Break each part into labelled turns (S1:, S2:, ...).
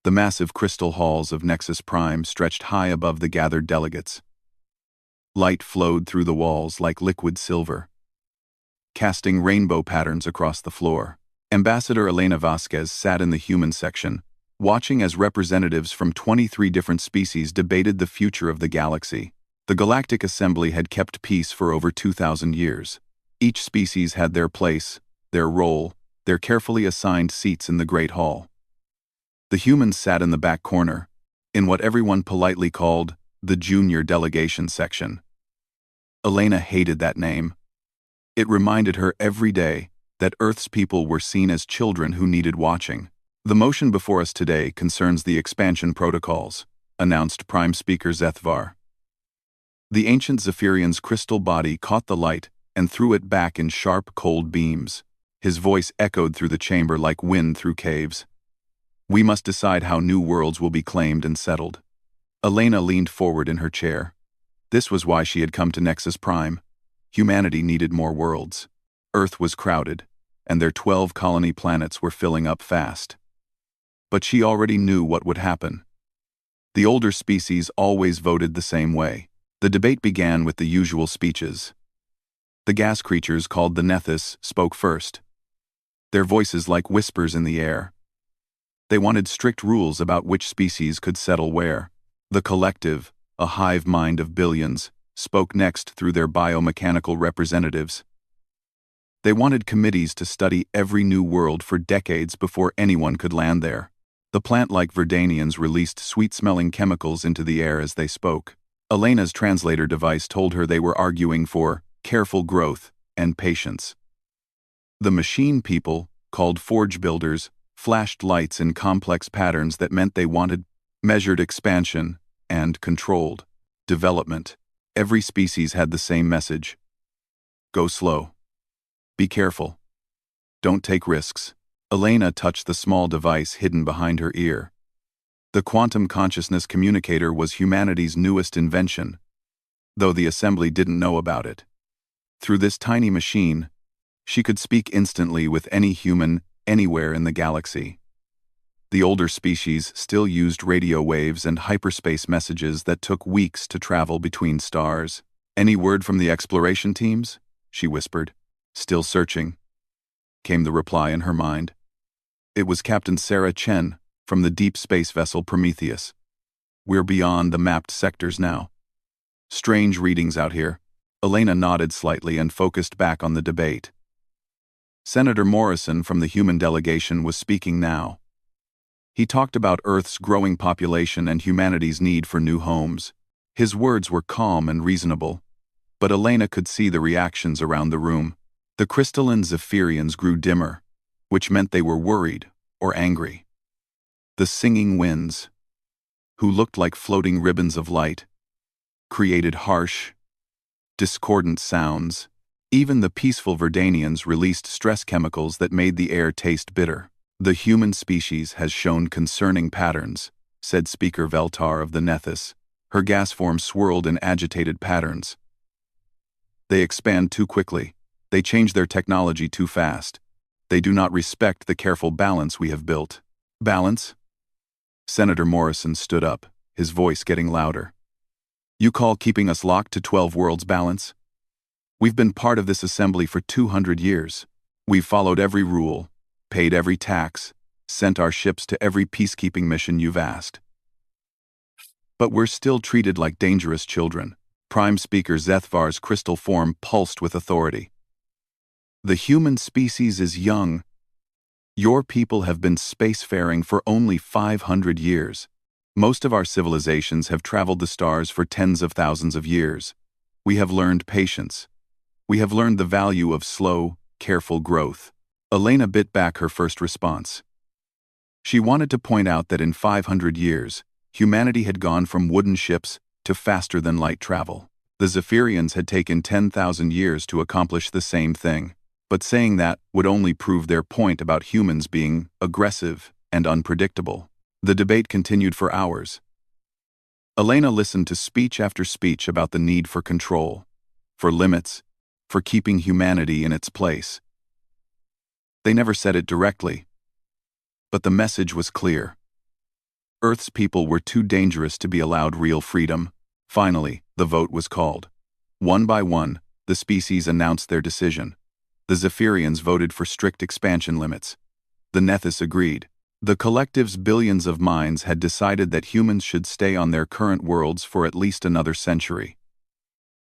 S1: The massive crystal halls of Nexus Prime stretched high above the gathered delegates. Light flowed through the walls like liquid silver, casting rainbow patterns across the floor. Ambassador Elena Vasquez sat in the human section, watching as representatives from 23 different species debated the future of the galaxy. The Galactic Assembly had kept peace for over 2,000 years. Each species had their place, their role, their carefully assigned seats in the Great Hall. The humans sat in the back corner, in what everyone politely called the junior delegation section. Elena hated that name. It reminded her every day that Earth's people were seen as children who needed watching. The motion before us today concerns the expansion protocols, announced Prime Speaker Zethvar. The ancient Zephyrian's crystal body caught the light and threw it back in sharp, cold beams. His voice echoed through the chamber like wind through caves. We must decide how new worlds will be claimed and settled. Elena leaned forward in her chair. This was why she had come to Nexus Prime. Humanity needed more worlds. Earth was crowded, and their 12 colony planets were filling up fast. But she already knew what would happen. The older species always voted the same way. The debate began with the usual speeches. The gas creatures called the Nethys spoke first, their voices like whispers in the air. They wanted strict rules about which species could settle where. The collective, a hive mind of billions, spoke next through their biomechanical representatives. They wanted committees to study every new world for decades before anyone could land there. The plant-like Verdanians released sweet-smelling chemicals into the air as they spoke. Elena's translator device told her they were arguing for careful growth and patience. The machine people, called forge builders, flashed lights in complex patterns that meant they wanted measured expansion and controlled development. Every species had the same message. Go slow. Be careful. Don't take risks. Elena touched the small device hidden behind her ear. The quantum consciousness communicator was humanity's newest invention, though the assembly didn't know about it. Through this tiny machine, she could speak instantly with any human anywhere in the galaxy. The older species still used radio waves and hyperspace messages that took weeks to travel between stars. Any word from the exploration teams? She whispered. Still searching, came the reply in her mind. It was Captain Sarah Chen from the deep space vessel Prometheus. We're beyond the mapped sectors now. Strange readings out here. Elena nodded slightly and focused back on the debate. Senator Morrison from the human delegation was speaking now. He talked about Earth's growing population and humanity's need for new homes. His words were calm and reasonable, but Elena could see the reactions around the room. The crystalline Zephyrians grew dimmer, which meant they were worried or angry. The singing winds, who looked like floating ribbons of light, created harsh, discordant sounds. Even the peaceful Verdanians released stress chemicals that made the air taste bitter. The human species has shown concerning patterns, said Speaker Veltar of the Nethys. Her gas form swirled in agitated patterns. They expand too quickly. They change their technology too fast. They do not respect the careful balance we have built. Balance? Senator Morrison stood up, his voice getting louder. You call keeping us locked to 12 worlds balance? We've been part of this assembly for 200 years. We've followed every rule, paid every tax, sent our ships to every peacekeeping mission you've asked. But we're still treated like dangerous children. Prime Speaker Zethvar's crystal form pulsed with authority. The human species is young. Your people have been spacefaring for only 500 years. Most of our civilizations have traveled the stars for tens of thousands of years. We have learned patience. We have learned the value of slow, careful growth. Elena bit back her first response. She wanted to point out that in 500 years, humanity had gone from wooden ships to faster-than-light travel. The Zephyrians had taken 10,000 years to accomplish the same thing. But saying that would only prove their point about humans being aggressive and unpredictable. The debate continued for hours. Elena listened to speech after speech about the need for control, for limits, for keeping humanity in its place. They never said it directly, but the message was clear. Earth's people were too dangerous to be allowed real freedom. Finally, the vote was called. One by one, the species announced their decision. The Zephyrians voted for strict expansion limits. The Nethys agreed. The collective's billions of minds had decided that humans should stay on their current worlds for at least another century.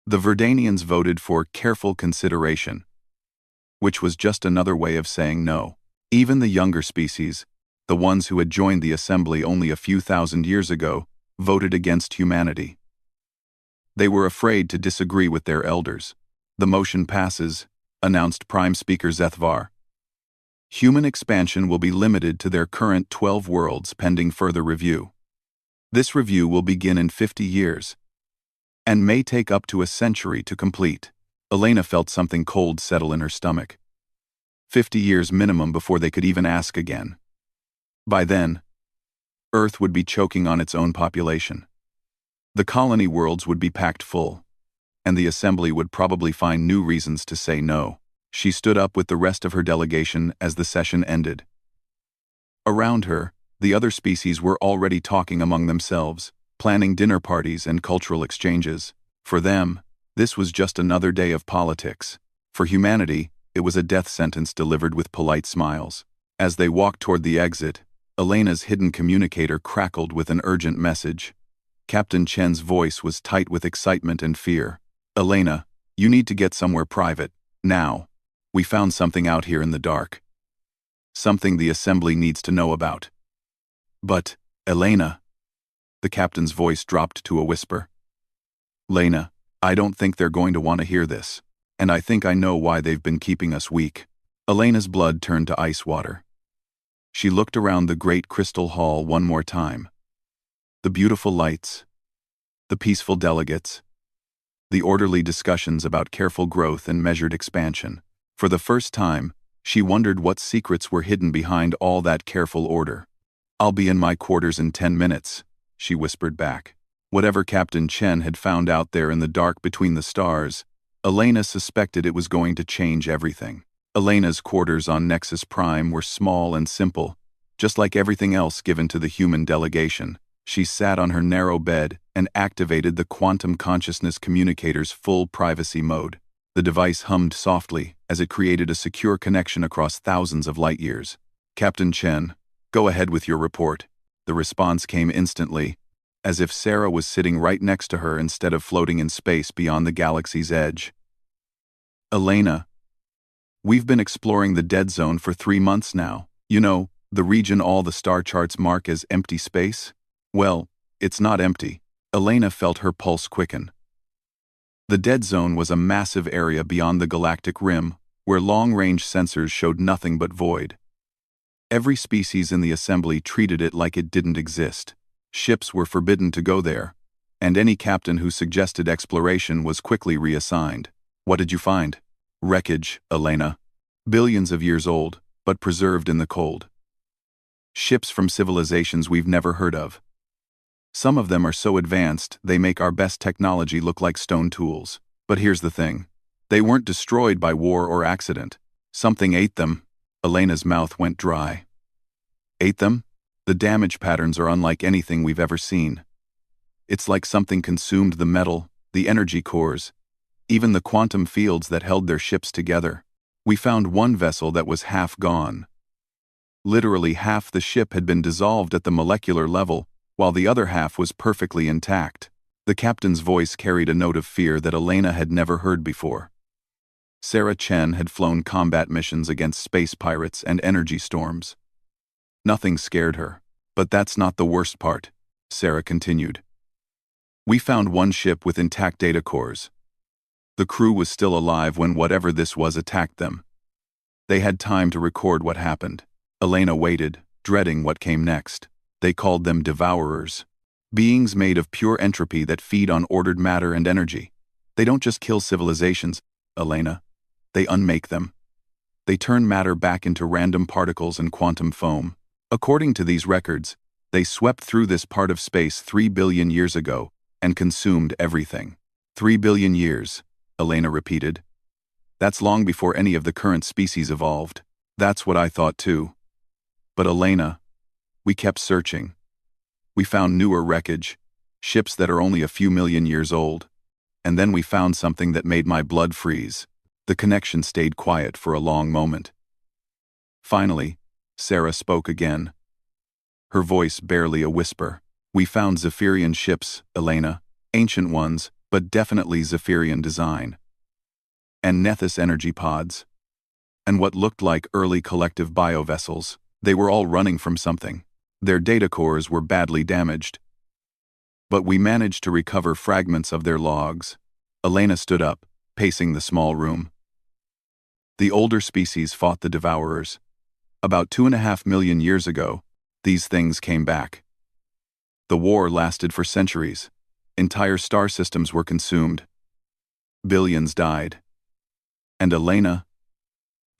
S1: The Verdanians voted for careful consideration, which was just another way of saying no. Even the younger species, the ones who had joined the assembly only a few thousand years ago, voted against humanity. They were afraid to disagree with their elders. The motion passes, announced Prime Speaker Zethvar. Human expansion will be limited to their current 12 worlds pending further review. This review will begin in 50 years, and may take up to a century to complete. Elena felt something cold settle in her stomach. 50 years minimum before they could even ask again. By then, Earth would be choking on its own population. The colony worlds would be packed full, and the assembly would probably find new reasons to say no. She stood up with the rest of her delegation as the session ended. Around her, the other species were already talking among themselves, planning dinner parties and cultural exchanges. For them, this was just another day of politics. For humanity, it was a death sentence delivered with polite smiles. As they walked toward the exit, Elena's hidden communicator crackled with an urgent message. Captain Chen's voice was tight with excitement and fear. "Elena, you need to get somewhere private, now. We found something out here in the dark. Something the assembly needs to know about." "But, Elena..." The captain's voice dropped to a whisper. "Lena, I don't think they're going to want to hear this, and I think I know why they've been keeping us weak." Elena's blood turned to ice water. She looked around the great crystal hall one more time. The beautiful lights, the peaceful delegates, the orderly discussions about careful growth and measured expansion. For the first time, she wondered what secrets were hidden behind all that careful order. "I'll be in my quarters in 10 minutes, she whispered back. Whatever Captain Chen had found out there in the dark between the stars, Elena suspected it was going to change everything. Elena's quarters on Nexus Prime were small and simple, just like everything else given to the human delegation. She sat on her narrow bed and activated the quantum consciousness communicator's full privacy mode. The device hummed softly as it created a secure connection across thousands of light years. "Captain Chen, go ahead with your report." The response came instantly, as if Sarah was sitting right next to her instead of floating in space beyond the galaxy's edge. "Elena, we've been exploring the dead zone for 3 months now. You know, the region all the star charts mark as empty space? Well, it's not empty." Elena felt her pulse quicken. The dead zone was a massive area beyond the galactic rim, where long-range sensors showed nothing but void. Every species in the assembly treated it like it didn't exist. Ships were forbidden to go there, and any captain who suggested exploration was quickly reassigned. "What did you find?" "Wreckage, Elena. Billions of years old, but preserved in the cold. Ships from civilizations we've never heard of. Some of them are so advanced they make our best technology look like stone tools. But here's the thing. They weren't destroyed by war or accident. Something ate them." Elena's mouth went dry. "Ate them? The damage patterns are unlike anything we've ever seen. It's like something consumed the metal, the energy cores, even the quantum fields that held their ships together. We found one vessel that was half gone. Literally half the ship had been dissolved at the molecular level, while the other half was perfectly intact." The captain's voice carried a note of fear that Elena had never heard before. Sarah Chen had flown combat missions against space pirates and energy storms. Nothing scared her. "But that's not the worst part," Sarah continued. "We found one ship with intact data cores. The crew was still alive when whatever this was attacked them. They had time to record what happened." Elena waited, dreading what came next. "They called them devourers. Beings made of pure entropy that feed on ordered matter and energy. They don't just kill civilizations, Elena. They unmake them. They turn matter back into random particles and quantum foam. According to these records, they swept through this part of space 3 billion years ago and consumed everything." 3 billion years, Elena repeated. "That's long before any of the current species evolved." "That's what I thought too. But Elena, we kept searching. We found newer wreckage, ships that are only a few million years old. And then we found something that made my blood freeze. The connection stayed quiet for a long moment. Finally, Sarah spoke again. Her voice barely a whisper. We found Zephyrian ships, Elena, ancient ones, but definitely Zephyrian design. And Nethys energy pods. And what looked like early collective biovessels. They were all running from something. Their data cores were badly damaged. But we managed to recover fragments of their logs. Elena stood up, pacing the small room. The older species fought the Devourers. About 2.5 million years ago, these things came back. The war lasted for centuries. Entire star systems were consumed. Billions died. And Elena?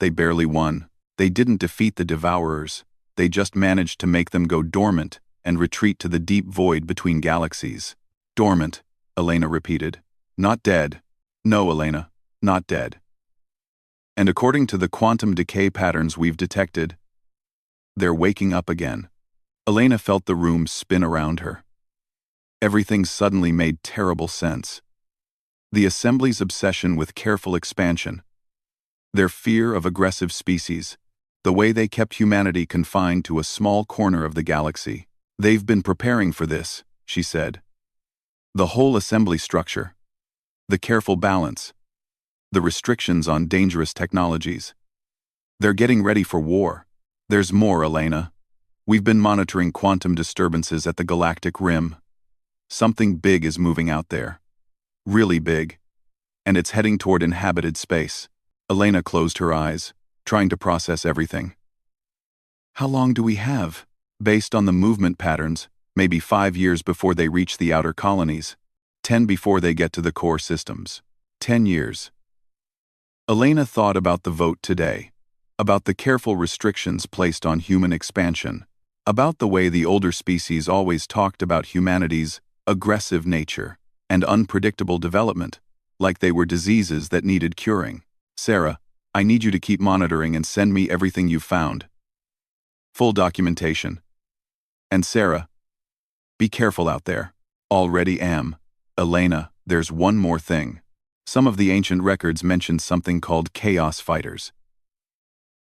S1: They barely won. They didn't defeat the Devourers. They just managed to make them go dormant and retreat to the deep void between galaxies. Dormant, Elena repeated. Not dead. No, Elena, not dead. And according to the quantum decay patterns we've detected, they're waking up again. Elena felt the room spin around her. Everything suddenly made terrible sense. The Assembly's obsession with careful expansion, their fear of aggressive species, the way they kept humanity confined to a small corner of the galaxy. They've been preparing for this, she said. The whole Assembly structure, the careful balance, the restrictions on dangerous technologies. They're getting ready for war. There's more, Elena. We've been monitoring quantum disturbances at the Galactic Rim. Something big is moving out there. Really big. And it's heading toward inhabited space. Elena closed her eyes, trying to process everything. How long do we have? Based on the movement patterns, maybe 5 years before they reach the outer colonies. 10 before they get to the core systems. 10 years. Elena thought about the vote today, about the careful restrictions placed on human expansion, about the way the older species always talked about humanity's aggressive nature and unpredictable development, like they were diseases that needed curing. Sarah, I need you to keep monitoring and send me everything you've found. Full documentation. And Sarah, be careful out there. Already am. Elena, there's one more thing. Some of the ancient records mention something called chaos fighters.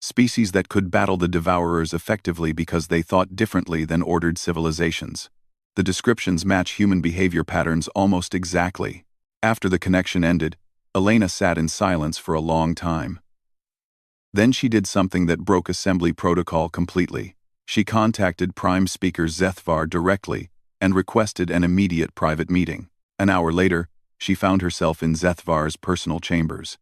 S1: Species that could battle the Devourers effectively because they thought differently than ordered civilizations. The descriptions match human behavior patterns almost exactly. After the connection ended, Elena sat in silence for a long time. Then she did something that broke assembly protocol completely. She contacted Prime Speaker Zethvar directly and requested an immediate private meeting. An hour later, she found herself in Zethvar's personal chambers.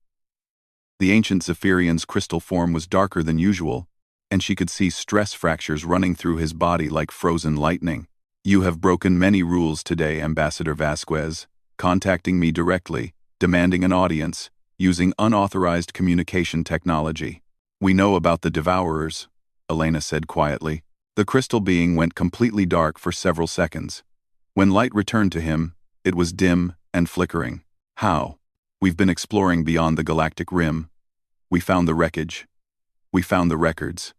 S1: The ancient Zephyrian's crystal form was darker than usual, and she could see stress fractures running through his body like frozen lightning. You have broken many rules today, Ambassador Vasquez, contacting me directly, demanding an audience, using unauthorized communication technology. We know about the Devourers, Elena said quietly. The crystal being went completely dark for several seconds. When light returned to him, it was dim and flickering. How? We've been exploring beyond the Galactic Rim. We found the wreckage. We found the records.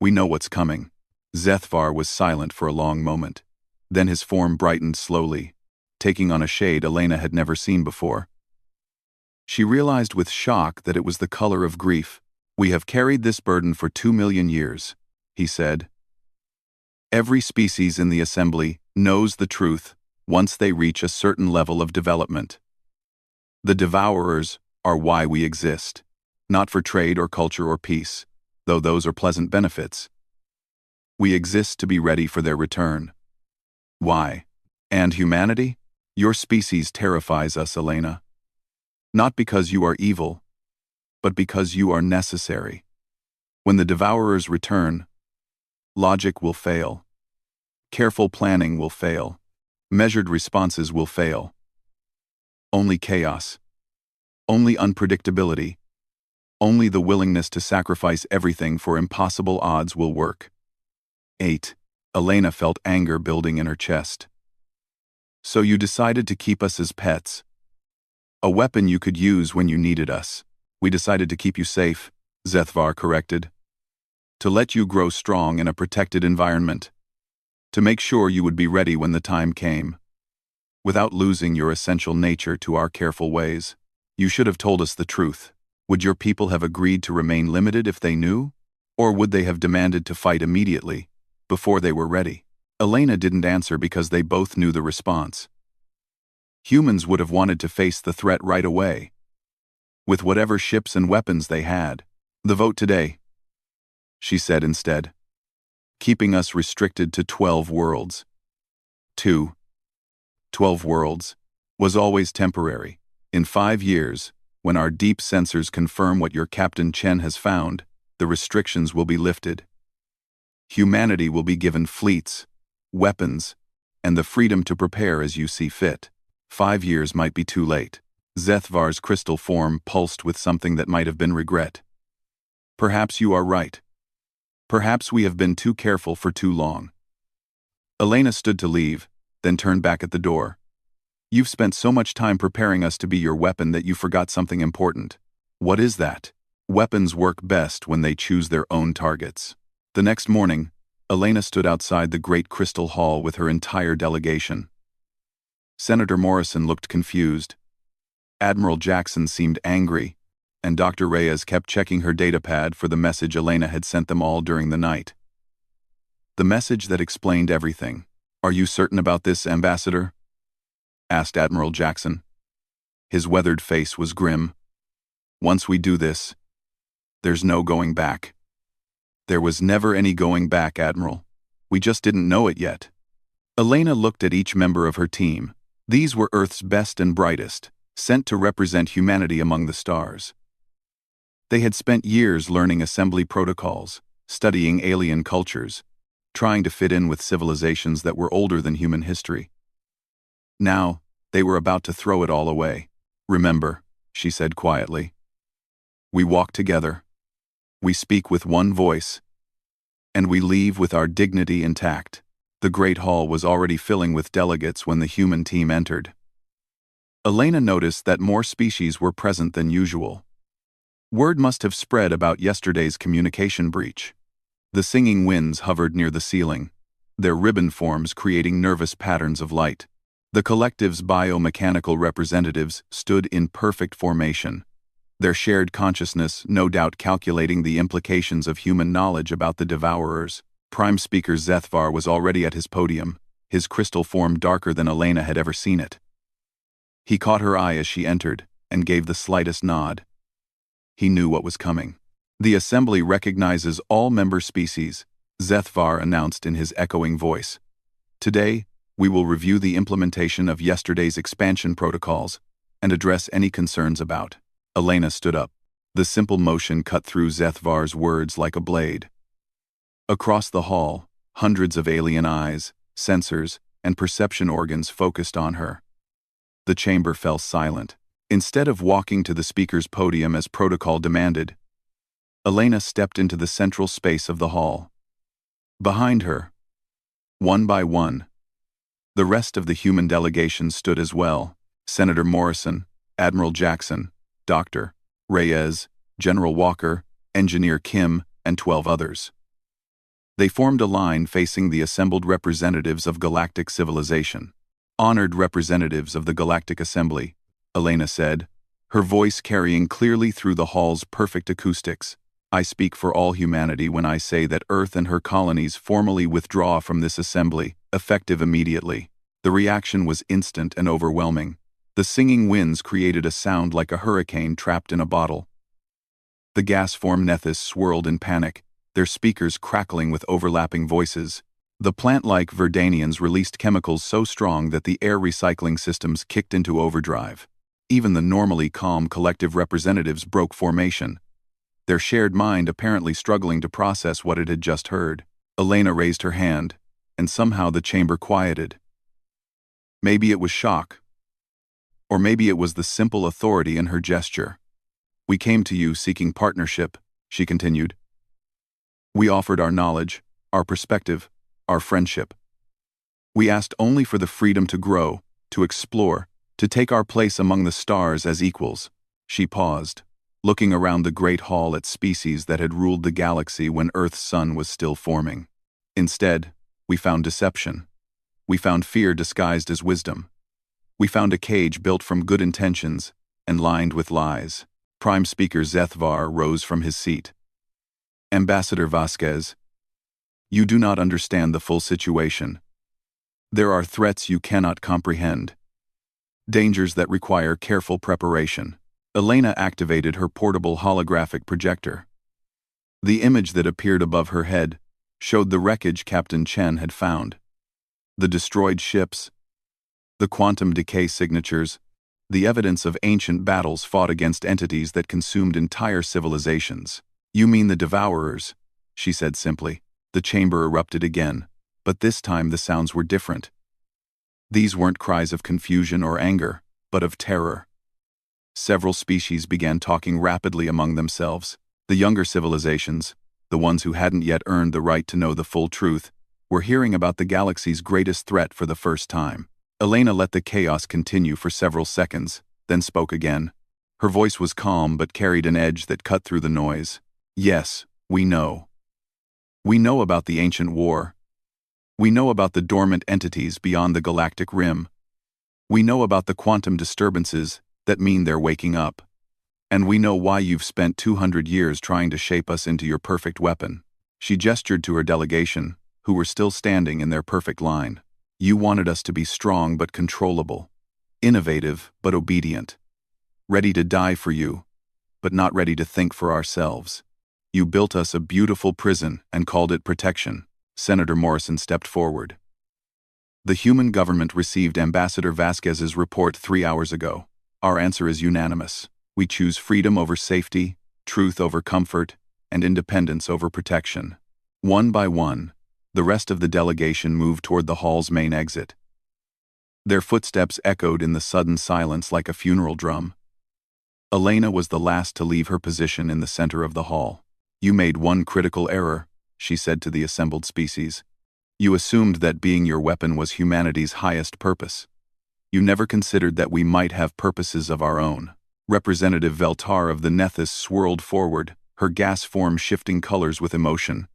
S1: We know what's coming. Zethvar was silent for a long moment. Then his form brightened slowly, taking on a shade Elena had never seen before. She realized with shock that it was the color of grief. We have carried this burden for 2 million years, he said. Every species in the assembly knows the truth once they reach a certain level of development. The Devourers are why we exist, not for trade or culture or peace, though those are pleasant benefits. We exist to be ready for their return. Why? And humanity? Your species terrifies us, Elena. Not because you are evil, but because you are necessary. When the Devourers return, logic will fail. Careful planning will fail. Measured responses will fail. Only chaos. Only unpredictability. Only the willingness to sacrifice everything for impossible odds will work. 8. Elena felt anger building in her chest. So you decided to keep us as pets. A weapon you could use when you needed us. We decided to keep you safe, Zethvar corrected. To let you grow strong in a protected environment. to make sure you would be ready when the time came. Without losing your essential nature to our careful ways. You should have told us the truth. Would your people have agreed to remain limited if they knew? Or would they have demanded to fight immediately, before they were ready? Elena didn't answer because they both knew the response. Humans would have wanted to face the threat right away, with whatever ships and weapons they had. The vote today, she said instead, keeping us restricted to 12 worlds. 12 worlds was always temporary. In 5 years, when our deep sensors confirm what your Captain Chen has found, the restrictions will be lifted. Humanity will be given fleets, weapons, and the freedom to prepare as you see fit. 5 years might be too late. Zethvar's crystal form pulsed with something that might have been regret. Perhaps you are right. Perhaps we have been too careful for too long. Elena stood to leave, then turned back at the door. You've spent so much time preparing us to be your weapon that you forgot something important. What is that? Weapons work best when they choose their own targets. The next morning, Elena stood outside the great crystal hall with her entire delegation. Senator Morrison looked confused. Admiral Jackson seemed angry, and Dr. Reyes kept checking her datapad for the message Elena had sent them all during the night. The message that explained everything. Are you certain about this, Ambassador? Asked Admiral Jackson. His weathered face was grim. Once we do this, there's no going back. There was never any going back, Admiral. We just didn't know it yet. Elena looked at each member of her team. These were Earth's best and brightest, sent to represent humanity among the stars. They had spent years learning assembly protocols, studying alien cultures, trying to fit in with civilizations that were older than human history. Now, they were about to throw it all away. Remember, she said quietly. We walk together. We speak with one voice. And we leave with our dignity intact. The great hall was already filling with delegates when the human team entered. Elena noticed that more species were present than usual. Word must have spread about yesterday's communication breach. The singing winds hovered near the ceiling, their ribbon forms creating nervous patterns of light. The collective's biomechanical representatives stood in perfect formation, their shared consciousness no doubt calculating the implications of human knowledge about the devourers. Prime Speaker Zethvar was already at his podium, his crystal form darker than Elena had ever seen it. He caught her eye as she entered, and gave the slightest nod. He knew what was coming. The Assembly recognizes all member species, Zethvar announced in his echoing voice. Today, we will review the implementation of yesterday's expansion protocols and address any concerns about. Elena stood up. The simple motion cut through Zethvar's words like a blade. Across the hall, hundreds of alien eyes, sensors, and perception organs focused on her. The chamber fell silent. Instead of walking to the speaker's podium as protocol demanded, Elena stepped into the central space of the hall. Behind her, one by one, the rest of the human delegation stood as well. Senator Morrison, Admiral Jackson, Dr. Reyes, General Walker, Engineer Kim, and 12 others. They formed a line facing the assembled representatives of galactic civilization. Honored representatives of the Galactic Assembly, Elena said, her voice carrying clearly through the hall's perfect acoustics. I speak for all humanity when I say that Earth and her colonies formally withdraw from this assembly, effective immediately. The reaction was instant and overwhelming. The singing winds created a sound like a hurricane trapped in a bottle. The gas-form Nethys swirled in panic, their speakers crackling with overlapping voices. The plant-like Verdanians released chemicals so strong that the air recycling systems kicked into overdrive. Even the normally calm collective representatives broke formation, their shared mind apparently struggling to process what it had just heard. Elena raised her hand, and somehow the chamber quieted. Maybe it was shock. Or maybe it was the simple authority in her gesture. We came to you seeking partnership, she continued. We offered our knowledge, our perspective, our friendship. We asked only for the freedom to grow, to explore, to take our place among the stars as equals. She paused, looking around the great hall at species that had ruled the galaxy when Earth's sun was still forming. Instead, We found deception. We found fear disguised as wisdom. We found a cage built from good intentions and lined with lies. Prime Speaker Zethvar rose from his seat. Ambassador Vasquez, you do not understand the full situation. There are threats you cannot comprehend. Dangers that require careful preparation. Elena activated her portable holographic projector. The image that appeared above her head showed the wreckage Captain Chen had found. The destroyed ships, the quantum decay signatures, the evidence of ancient battles fought against entities that consumed entire civilizations. You mean the Devourers, she said simply. The chamber erupted again, but this time the sounds were different. These weren't cries of confusion or anger, but of terror. Several species began talking rapidly among themselves. The younger civilizations, the ones who hadn't yet earned the right to know the full truth, were hearing about the galaxy's greatest threat for the first time. Elena let the chaos continue for several seconds, then spoke again. Her voice was calm but carried an edge that cut through the noise. Yes, we know. We know about the ancient war. We know about the dormant entities beyond the galactic rim. We know about the quantum disturbances that mean they're waking up. And we know why you've spent 200 years trying to shape us into your perfect weapon. She gestured to her delegation, who were still standing in their perfect line. You wanted us to be strong but controllable, innovative but obedient, ready to die for you, but not ready to think for ourselves. You built us a beautiful prison and called it protection. Senator Morrison stepped forward. The human government received Ambassador Vasquez's report 3 hours ago. Our answer is unanimous. We choose freedom over safety, truth over comfort, and independence over protection. One by one, the rest of the delegation moved toward the hall's main exit. Their footsteps echoed in the sudden silence like a funeral drum. Elena was the last to leave her position in the center of the hall. You made one critical error, she said to the assembled species. You assumed that being your weapon was humanity's highest purpose. You never considered that we might have purposes of our own. Representative Veltar of the Nethys swirled forward, her gas form shifting colors with emotion.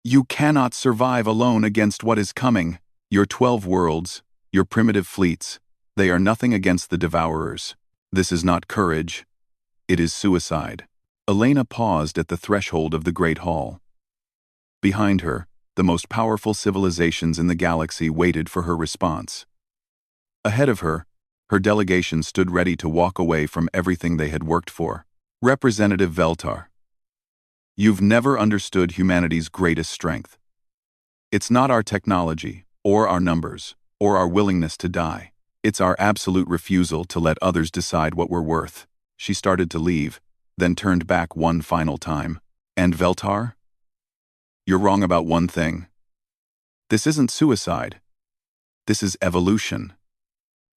S1: You cannot survive alone against what is coming. Your 12 worlds, your primitive fleets, they are nothing against the Devourers. This is not courage. It is suicide. Elena paused at the threshold of the Great Hall. Behind her, the most powerful civilizations in the galaxy waited for her response. Ahead of her, her delegation stood ready to walk away from everything they had worked for. Representative Veltar. You've never understood humanity's greatest strength. It's not our technology, or our numbers, or our willingness to die. It's our absolute refusal to let others decide what we're worth. She started to leave, then turned back one final time. And Veltar? You're wrong about one thing. This isn't suicide. This is evolution.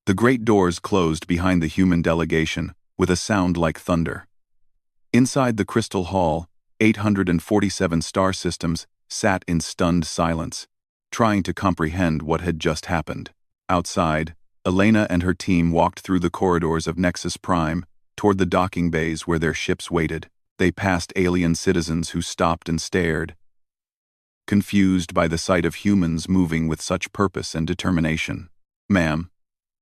S1: The great doors closed behind the human delegation, with a sound like thunder. Inside the crystal hall, 847 star systems sat in stunned silence, trying to comprehend what had just happened. Outside, Elena and her team walked through the corridors of Nexus Prime toward the docking bays where their ships waited. They passed alien citizens who stopped and stared, confused by the sight of humans moving with such purpose and determination. Ma'am,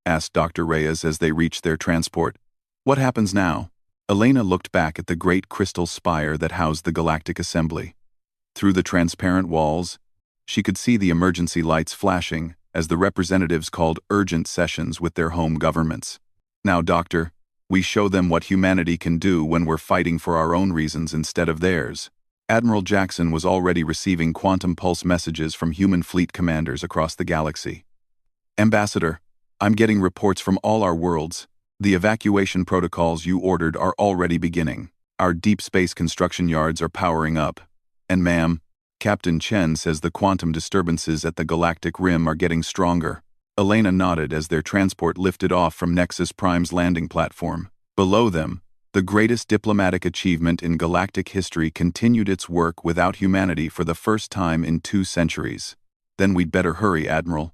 S1: asked Dr. Reyes as they reached their transport, what happens now? Elena looked back at the great crystal spire that housed the Galactic Assembly. Through the transparent walls, she could see the emergency lights flashing as the representatives called urgent sessions with their home governments. Now, Doctor, we show them what humanity can do when we're fighting for our own reasons instead of theirs. Admiral Jackson was already receiving quantum pulse messages from human fleet commanders across the galaxy. Ambassador, I'm getting reports from all our worlds. The evacuation protocols you ordered are already beginning. Our deep space construction yards are powering up. And ma'am, Captain Chen says the quantum disturbances at the galactic rim are getting stronger. Elena nodded as their transport lifted off from Nexus Prime's landing platform. Below them, the greatest diplomatic achievement in galactic history continued its work without humanity for the first time in 2 centuries. Then we'd better hurry, Admiral.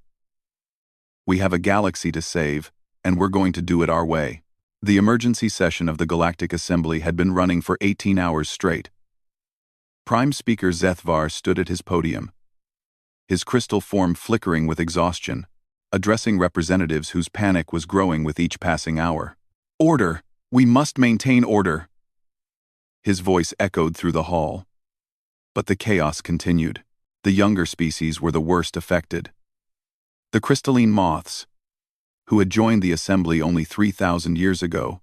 S1: We have a galaxy to save, and we're going to do it our way. The emergency session of the Galactic Assembly had been running for 18 hours straight. Prime Speaker Zethvar stood at his podium. his crystal form flickering with exhaustion, addressing representatives whose panic was growing with each passing hour. "Order! We must maintain order!" His voice echoed through the hall. But the chaos continued. The younger species were the worst affected. The crystalline moths, who had joined the assembly only 3,000 years ago,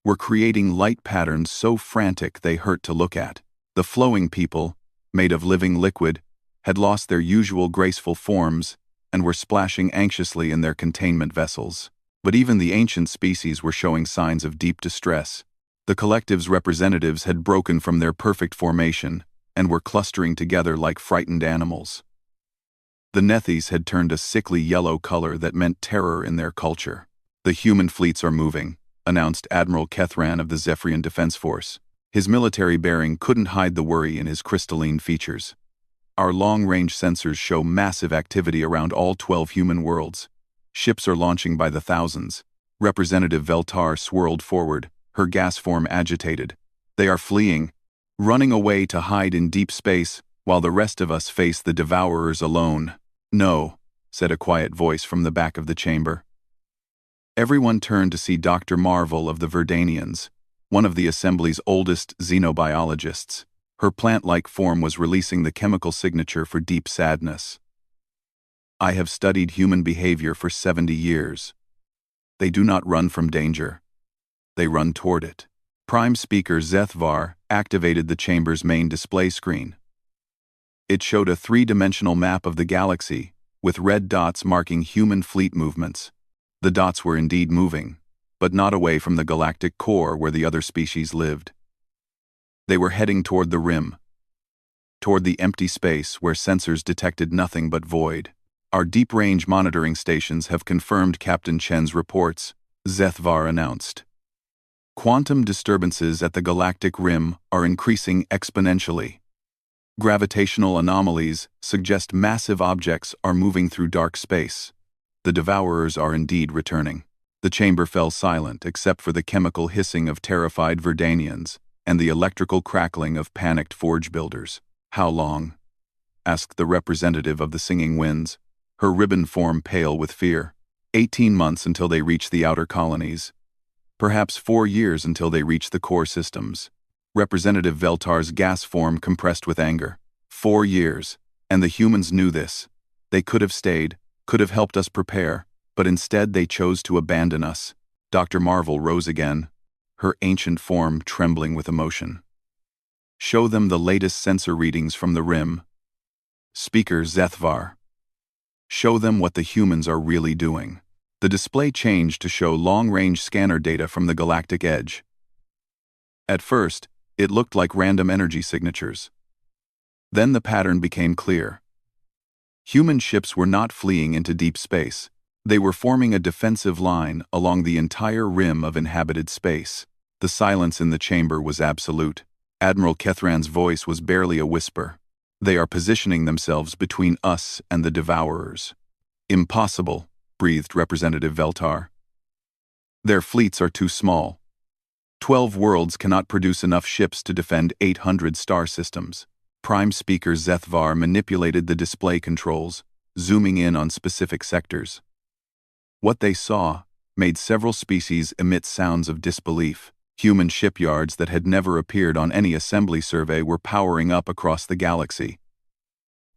S1: were creating light patterns so frantic they hurt to look at. The flowing people, made of living liquid, had lost their usual graceful forms and were splashing anxiously in their containment vessels. But even the ancient species were showing signs of deep distress. The collective's representatives had broken from their perfect formation and were clustering together like frightened animals. The Nethes had turned a sickly yellow color that meant terror in their culture. "The human fleets are moving," announced Admiral Kethran of the Zephyrian Defense Force. His military bearing couldn't hide the worry in his crystalline features. "Our long-range sensors show massive activity around all 12 human worlds. Ships are launching by the thousands." Representative Veltar swirled forward, her gas form agitated. "They are fleeing, running away to hide in deep space, while the rest of us face the devourers alone." "No," said a quiet voice from the back of the chamber. Everyone turned to see Dr. Marvel of the Verdanians, one of the Assembly's oldest xenobiologists. Her plant-like form was releasing the chemical signature for deep sadness. "I have studied human behavior for 70 years. They do not run from danger. They run toward it." Prime Speaker Zethvar activated the chamber's main display screen. It showed a three-dimensional map of the galaxy, with red dots marking human fleet movements. The dots were indeed moving, but not away from the galactic core where the other species lived. They were heading toward the rim, toward the empty space where sensors detected nothing but void. "Our deep-range monitoring stations have confirmed Captain Chen's reports," Zethvar announced. "Quantum disturbances at the galactic rim are increasing exponentially. Gravitational anomalies suggest massive objects are moving through dark space. The devourers are indeed returning." The chamber fell silent except for the chemical hissing of terrified Verdanians and the electrical crackling of panicked forge builders. "How long?" asked the representative of the Singing Winds, her ribbon form pale with fear. 18 months until they reach the outer colonies. Perhaps 4 years until they reach the core systems." Representative Veltar's gas form compressed with anger. 4 years, and the humans knew this. They could have stayed, could have helped us prepare, but instead they chose to abandon us. Dr. Marvel rose again, her ancient form trembling with emotion. "Show them the latest sensor readings from the rim." Speaker Zethvar. "Show them what the humans are really doing." The display changed to show long-range scanner data from the galactic edge. At first, it looked like random energy signatures. Then the pattern became clear. Human ships were not fleeing into deep space. They were forming a defensive line along the entire rim of inhabited space. The silence in the chamber was absolute. Admiral Kethran's voice was barely a whisper. "They are positioning themselves between us and the devourers." "Impossible," breathed Representative Veltar. "Their fleets are too small. 12 worlds cannot produce enough ships to defend 800 star systems." Prime Speaker Zethvar manipulated the display controls, zooming in on specific sectors. What they saw made several species emit sounds of disbelief. Human shipyards that had never appeared on any assembly survey were powering up across the galaxy.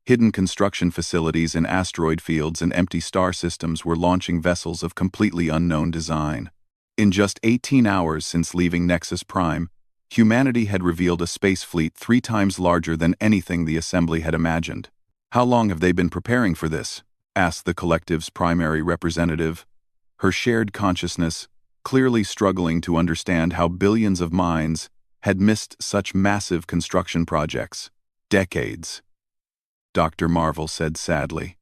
S1: Hidden construction facilities in asteroid fields and empty star systems were launching vessels of completely unknown design. In just 18 hours since leaving Nexus Prime, humanity had revealed a space fleet 3 times larger than anything the Assembly had imagined. "How long have they been preparing for this?" asked the collective's primary representative, her shared consciousness clearly struggling to understand how billions of minds had missed such massive construction projects. "Decades," Dr. Marvel said sadly.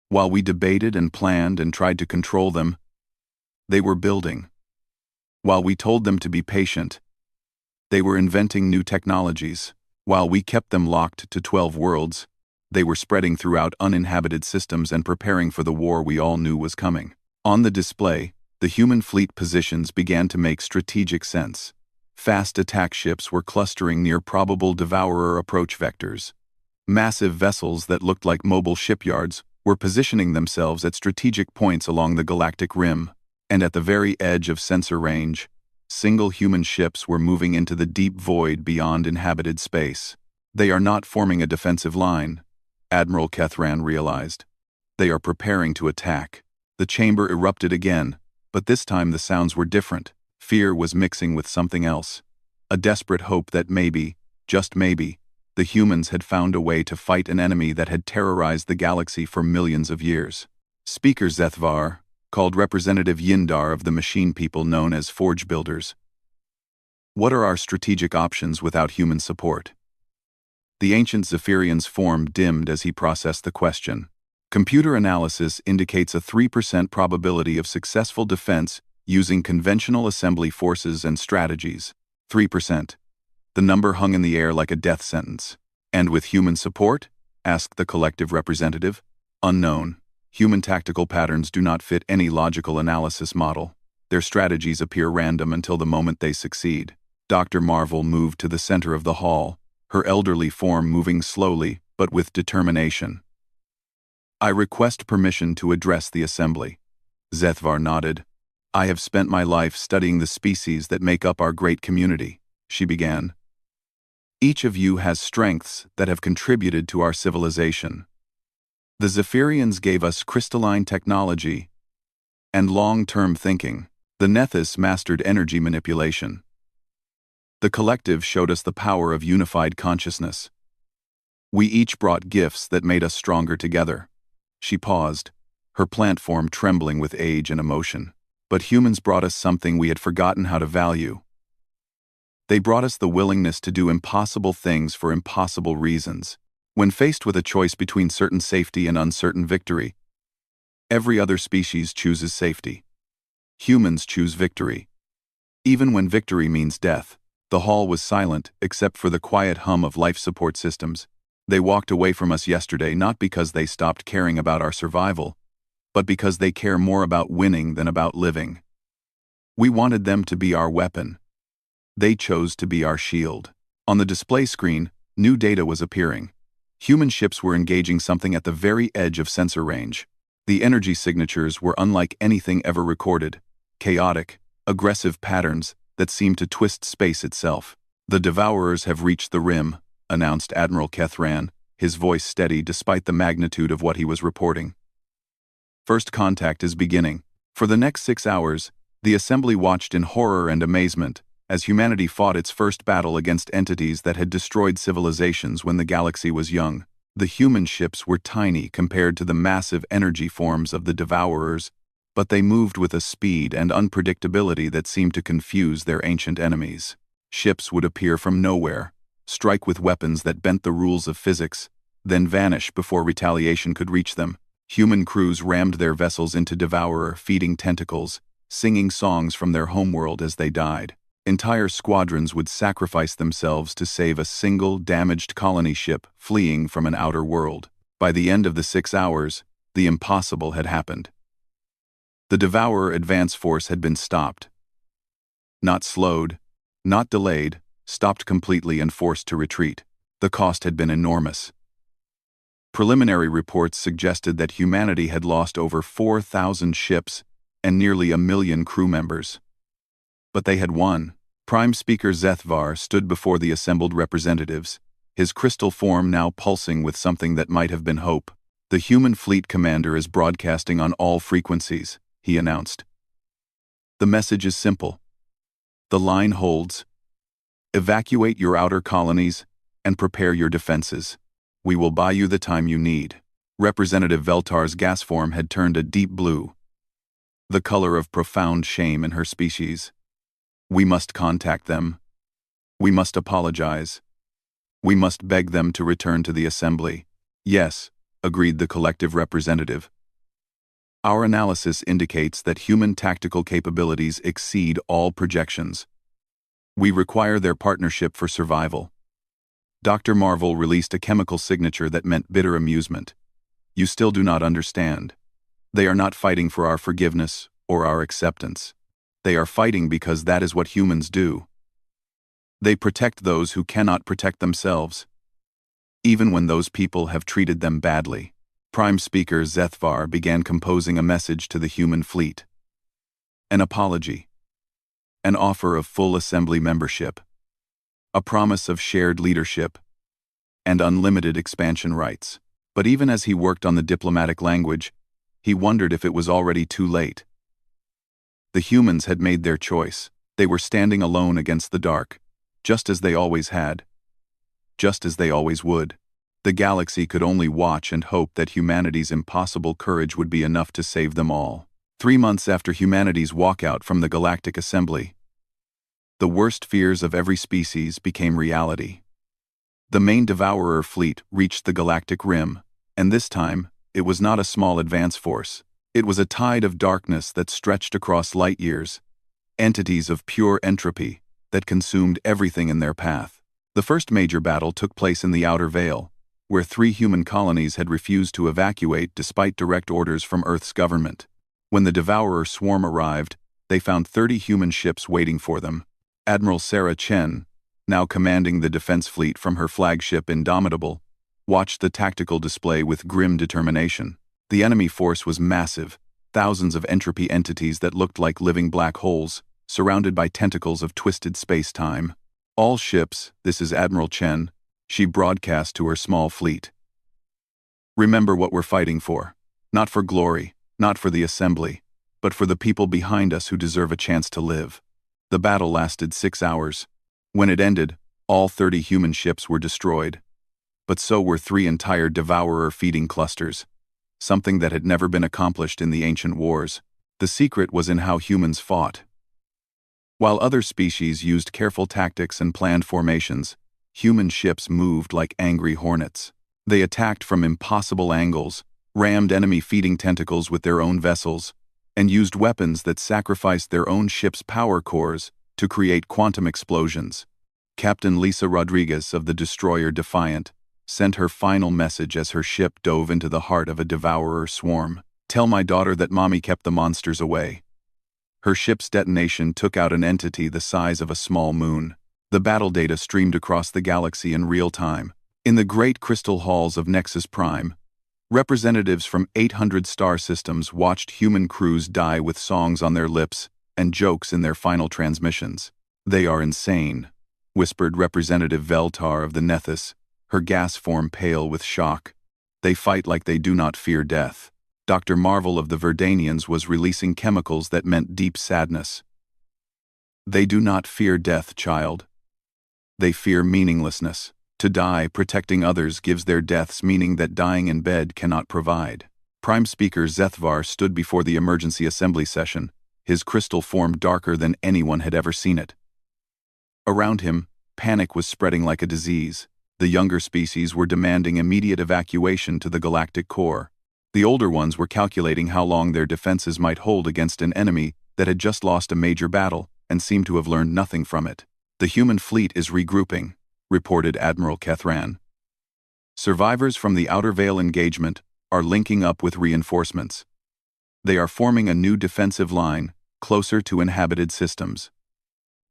S1: "While we debated and planned and tried to control them, they were building. While we told them to be patient, they were inventing new technologies. While we kept them locked to 12 worlds, they were spreading throughout uninhabited systems and preparing for the war we all knew was coming." On the display, the human fleet positions began to make strategic sense. Fast attack ships were clustering near probable devourer approach vectors. Massive vessels that looked like mobile shipyards were positioning themselves at strategic points along the galactic rim, and at the very edge of sensor range, single human ships were moving into the deep void beyond inhabited space. They are not forming a defensive line, Admiral Kethran realized. They are preparing to attack. The chamber erupted again, but this time the sounds were different. Fear was mixing with something else. A desperate hope that maybe, just maybe, the humans had found a way to fight an enemy that had terrorized the galaxy for millions of years. Speaker Zethvar called Representative Yindar of the machine people known as Forge Builders. What are our strategic options without human support? The ancient Zephyrian's form dimmed as he processed the question. Computer analysis indicates a 3% probability of successful defense using conventional assembly forces and strategies. 3%. The number hung in the air like a death sentence. And with human support? Asked the collective representative. Unknown. Human tactical patterns do not fit any logical analysis model. Their strategies appear random until the moment they succeed. Dr. Marvel moved to the center of the hall, her elderly form moving slowly but with determination. I request permission to address the assembly. Zethvar nodded. I have spent my life studying the species that make up our great community, she began. Each of you has strengths that have contributed to our civilization. The Zephyrians gave us crystalline technology and long-term thinking. The Nethys mastered energy manipulation. The collective showed us the power of unified consciousness. We each brought gifts that made us stronger together. She paused, her plant form trembling with age and emotion. But humans brought us something we had forgotten how to value. They brought us the willingness to do impossible things for impossible reasons. When faced with a choice between certain safety and uncertain victory, every other species chooses safety. Humans choose victory. Even when victory means death. The hall was silent except for the quiet hum of life support systems. They walked away from us yesterday not because they stopped caring about our survival, but because they care more about winning than about living. We wanted them to be our weapon. They chose to be our shield. On the display screen, new data was appearing. Human ships were engaging something at the very edge of sensor range. The energy signatures were unlike anything ever recorded. Chaotic, aggressive patterns that seemed to twist space itself. The Devourers have reached the rim, announced Admiral Kethran, his voice steady despite the magnitude of what he was reporting. First contact is beginning. For the next 6 hours, the assembly watched in horror and amazement as humanity fought its first battle against entities that had destroyed civilizations when the galaxy was young. The human ships were tiny compared to the massive energy forms of the Devourers, but they moved with a speed and unpredictability that seemed to confuse their ancient enemies. Ships would appear from nowhere, strike with weapons that bent the rules of physics, then vanish before retaliation could reach them. Human crews rammed their vessels into devourer-feeding tentacles, singing songs from their homeworld as they died. Entire squadrons would sacrifice themselves to save a single damaged colony ship fleeing from an outer world. By the end of the 6 hours, the impossible had happened. The Devourer advance force had been stopped. Not slowed, not delayed, stopped completely and forced to retreat. The cost had been enormous. Preliminary reports suggested that humanity had lost over 4,000 ships and nearly 1 million crew members. But they had won. Prime Speaker Zethvar stood before the assembled representatives, his crystal form now pulsing with something that might have been hope. The human fleet commander is broadcasting on all frequencies, he announced. The message is simple. The line holds. Evacuate your outer colonies and prepare your defenses. We will buy you the time you need. Representative Veltar's gas form had turned a deep blue, the color of profound shame in her species. We must contact them. We must apologize. We must beg them to return to the assembly. Yes, agreed the collective representative. Our analysis indicates that human tactical capabilities exceed all projections. We require their partnership for survival. Dr. Marvel released a chemical signature that meant bitter amusement. You still do not understand. They are not fighting for our forgiveness or our acceptance. They are fighting because that is what humans do. They protect those who cannot protect themselves. even when those people have treated them badly. Prime Speaker Zethvar began composing a message to the human fleet. An apology. An offer of full assembly membership. A promise of shared leadership. And unlimited expansion rights. But even as he worked on the diplomatic language, he wondered if it was already too late. The humans had made their choice. They were standing alone against the dark, just as they always had. Just as they always would. The galaxy could only watch and hope that humanity's impossible courage would be enough to save them all. 3 months after humanity's walkout from the Galactic Assembly, the worst fears of every species became reality. The main Devourer fleet reached the galactic rim, and this time, it was not a small advance force. It was a tide of darkness that stretched across light years, entities of pure entropy that consumed everything in their path. The first major battle took place in the Outer Veil, where 3 human colonies had refused to evacuate despite direct orders from Earth's government. When the Devourer swarm arrived, they found 30 human ships waiting for them. Admiral Sarah Chen, now commanding the defense fleet from her flagship Indomitable, watched the tactical display with grim determination. The enemy force was massive, thousands of entropy entities that looked like living black holes, surrounded by tentacles of twisted space-time. All ships, this is Admiral Chen, she broadcast to her small fleet. Remember what we're fighting for. Not for glory, not for the assembly, but for the people behind us who deserve a chance to live. The battle lasted 6 hours. When it ended, all 30 human ships were destroyed. But so were 3 entire Devourer feeding clusters, something that had never been accomplished in the ancient wars. The secret was in how humans fought. While other species used careful tactics and planned formations, human ships moved like angry hornets. They attacked from impossible angles, rammed enemy feeding tentacles with their own vessels, and used weapons that sacrificed their own ship's power cores to create quantum explosions. Captain Lisa Rodriguez of the destroyer Defiant sent her final message as her ship dove into the heart of a Devourer swarm. "Tell my daughter that Mommy kept the monsters away." Her ship's detonation took out an entity the size of a small moon. The battle data streamed across the galaxy in real time. In the great crystal halls of Nexus Prime, representatives from 800 star systems watched human crews die with songs on their lips and jokes in their final transmissions. "They are insane," whispered Representative Veltar of the Nethys, her gas form pale with shock. "They fight like they do not fear death." Dr. Marvel of the Verdanians was releasing chemicals that meant deep sadness. "They do not fear death, child. They fear meaninglessness. To die protecting others gives their deaths meaning that dying in bed cannot provide." Prime Speaker Zethvar stood before the emergency assembly session, his crystal form darker than anyone had ever seen it. Around him, panic was spreading like a disease. The younger species were demanding immediate evacuation to the galactic core. The older ones were calculating how long their defenses might hold against an enemy that had just lost a major battle and seemed to have learned nothing from it. "The human fleet is regrouping," reported Admiral Kethran. "Survivors from the Outer Veil engagement are linking up with reinforcements. They are forming a new defensive line, closer to inhabited systems."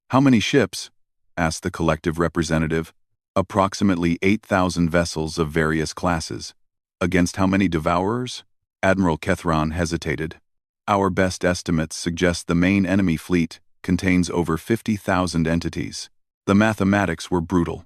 S1: "How many ships?" asked the collective representative. "Approximately 8,000 vessels of various classes." "Against how many Devourers?" Admiral Kethran hesitated. "Our best estimates suggest the main enemy fleet contains over 50,000 entities." The mathematics were brutal.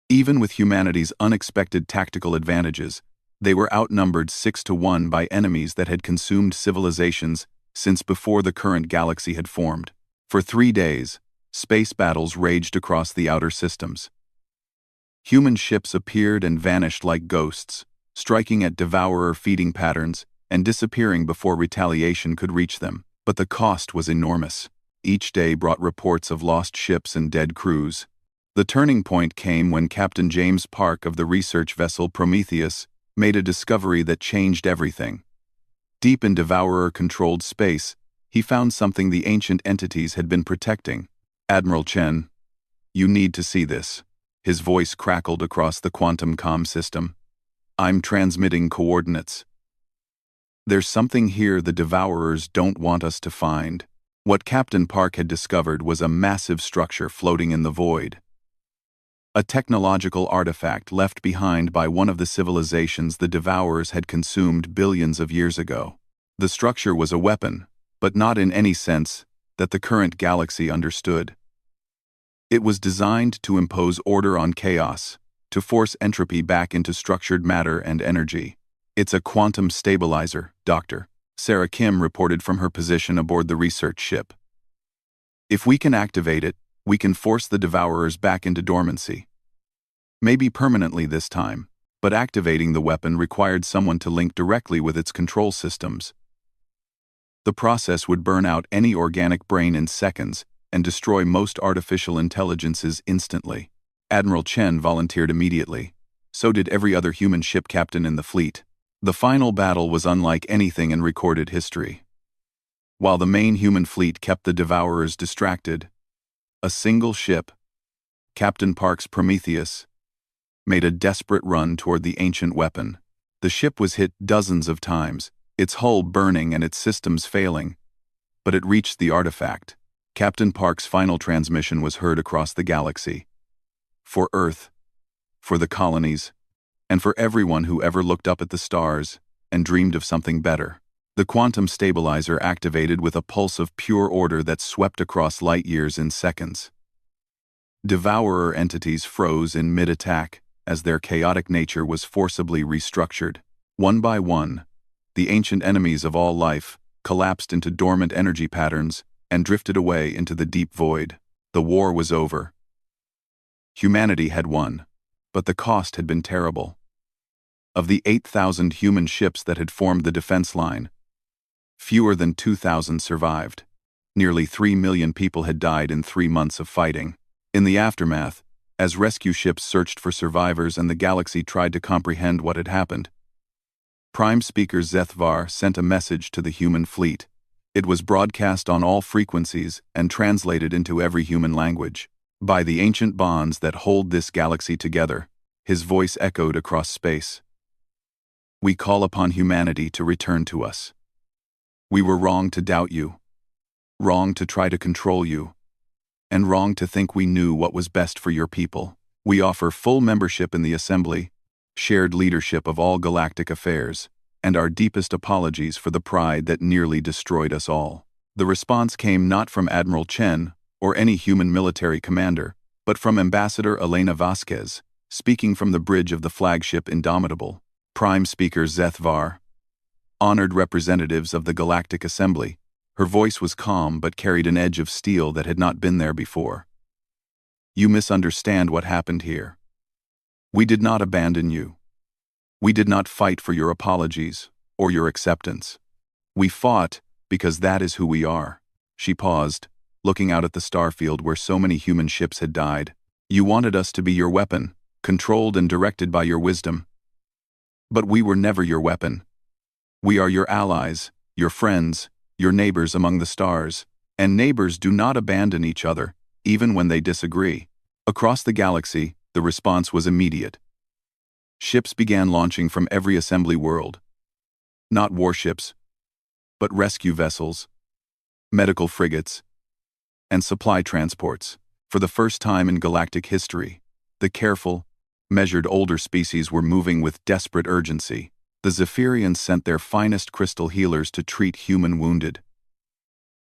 S1: Even with humanity's unexpected tactical advantages, they were outnumbered 6-1 by enemies that had consumed civilizations since before the current galaxy had formed. For 3 days, space battles raged across the outer systems. Human ships appeared and vanished like ghosts, striking at Devourer feeding patterns and disappearing before retaliation could reach them. But the cost was enormous. Each day brought reports of lost ships and dead crews. The turning point came when Captain James Park of the research vessel Prometheus made a discovery that changed everything. Deep in Devourer-controlled space, he found something the ancient entities had been protecting. "Admiral Chen, you need to see this." His voice crackled across the quantum comm system. "I'm transmitting coordinates. There's something here the Devourers don't want us to find." What Captain Park had discovered was a massive structure floating in the void. a technological artifact left behind by one of the civilizations the Devourers had consumed billions of years ago. The structure was a weapon, but not in any sense that the current galaxy understood. It was designed to impose order on chaos, to force entropy back into structured matter and energy. "It's a quantum stabilizer, Dr." Sarah Kim reported from her position aboard the research ship. "If we can activate it, we can force the Devourers back into dormancy. Maybe permanently this time, but activating the weapon required someone to link directly with its control systems. The process would burn out any organic brain in seconds and destroy most artificial intelligences instantly." Admiral Chen volunteered immediately. So did every other human ship captain in the fleet. The final battle was unlike anything in recorded history. While the main human fleet kept the Devourers distracted, a single ship, Captain Park's Prometheus, made a desperate run toward the ancient weapon. The ship was hit dozens of times, its hull burning and its systems failing, but it reached the artifact. Captain Park's final transmission was heard across the galaxy. For Earth, for the colonies, and for everyone who ever looked up at the stars and dreamed of something better. The quantum stabilizer activated with a pulse of pure order that swept across light years in seconds. Devourer entities froze in mid-attack as their chaotic nature was forcibly restructured. One by one, the ancient enemies of all life collapsed into dormant energy patterns and drifted away into the deep void. The war was over. Humanity had won, but the cost had been terrible. Of the 8,000 human ships that had formed the defense line, fewer than 2,000 survived. Nearly 3 million people had died in 3 months of fighting. In the aftermath, as rescue ships searched for survivors and the galaxy tried to comprehend what had happened, Prime Speaker Zethvar sent a message to the human fleet. It was broadcast on all frequencies and translated into every human language. "By the ancient bonds that hold this galaxy together," his voice echoed across space, "we call upon humanity to return to us. We were wrong to doubt you, wrong to try to control you, and wrong to think we knew what was best for your people. We offer full membership in the Assembly, shared leadership of all galactic affairs, and our deepest apologies for the pride that nearly destroyed us all." The response came not from Admiral Chen or any human military commander, but from Ambassador Elena Vasquez, speaking from the bridge of the flagship Indomitable. Prime Speaker Zethvar, honored representatives of the Galactic Assembly. Her voice was calm but carried an edge of steel that had not been there before. "You misunderstand what happened here. We did not abandon you. We did not fight for your apologies or your acceptance. We fought because that is who we are." She paused, looking out at the starfield where so many human ships had died. "You wanted us to be your weapon, controlled and directed by your wisdom. But we were never your weapon. We are your allies, your friends, your neighbors among the stars, and neighbors do not abandon each other, even when they disagree." Across the galaxy, the response was immediate. Ships began launching from every assembly world. Not warships, but rescue vessels, medical frigates, and supply transports. For the first time in galactic history, the careful, measured older species were moving with desperate urgency. The Zephyrians sent their finest crystal healers to treat human wounded.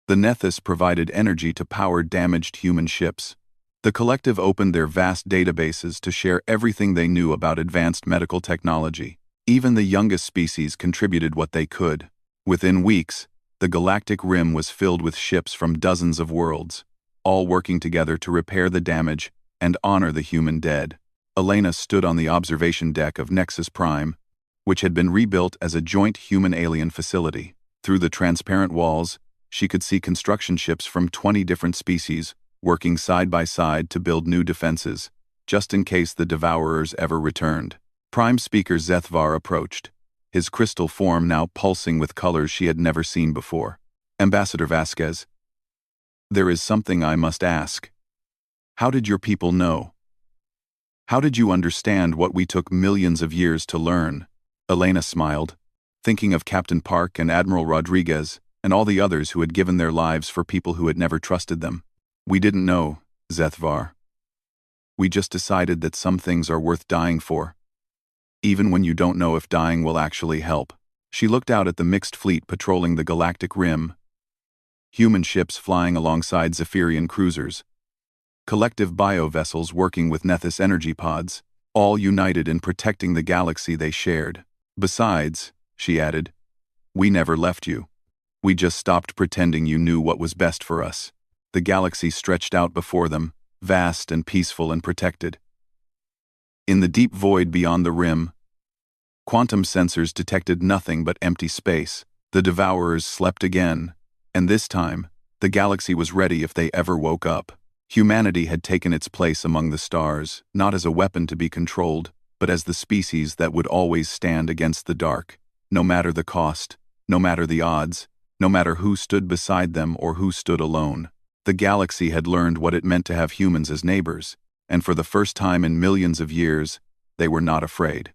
S1: The Nethys provided energy to power damaged human ships. The collective opened their vast databases to share everything they knew about advanced medical technology. Even the youngest species contributed what they could. Within weeks, the galactic rim was filled with ships from dozens of worlds, all working together to repair the damage and honor the human dead. Elena stood on the observation deck of Nexus Prime, which had been rebuilt as a joint human-alien facility. Through the transparent walls, she could see construction ships from 20 different species working side by side to build new defenses, just in case the Devourers ever returned. Prime Speaker Zethvar approached, his crystal form now pulsing with colors she had never seen before. "Ambassador Vasquez, there is something I must ask. How did your people know? How did you understand what we took millions of years to learn?" Elena smiled, thinking of Captain Park and Admiral Rodriguez and all the others who had given their lives for people who had never trusted them. "We didn't know, Zethvar. We just decided that some things are worth dying for, even when you don't know if dying will actually help. She looked out at the mixed fleet patrolling the galactic rim, human ships flying alongside Zephyrian cruisers, collective bio-vessels working with Nethys energy pods, all united in protecting the galaxy they shared. Besides, she added, we never left you. We just stopped pretending you knew what was best for us. The galaxy stretched out before them, vast and peaceful and protected. In the deep void beyond the rim, quantum sensors detected nothing but empty space. The Devourers slept again, and this time, the galaxy was ready if they ever woke up. Humanity had taken its place among the stars, not as a weapon to be controlled, but as the species that would always stand against the dark, no matter the cost, no matter the odds, no matter who stood beside them or who stood alone. The galaxy had learned what it meant to have humans as neighbors, and for the first time in millions of years, they were not afraid.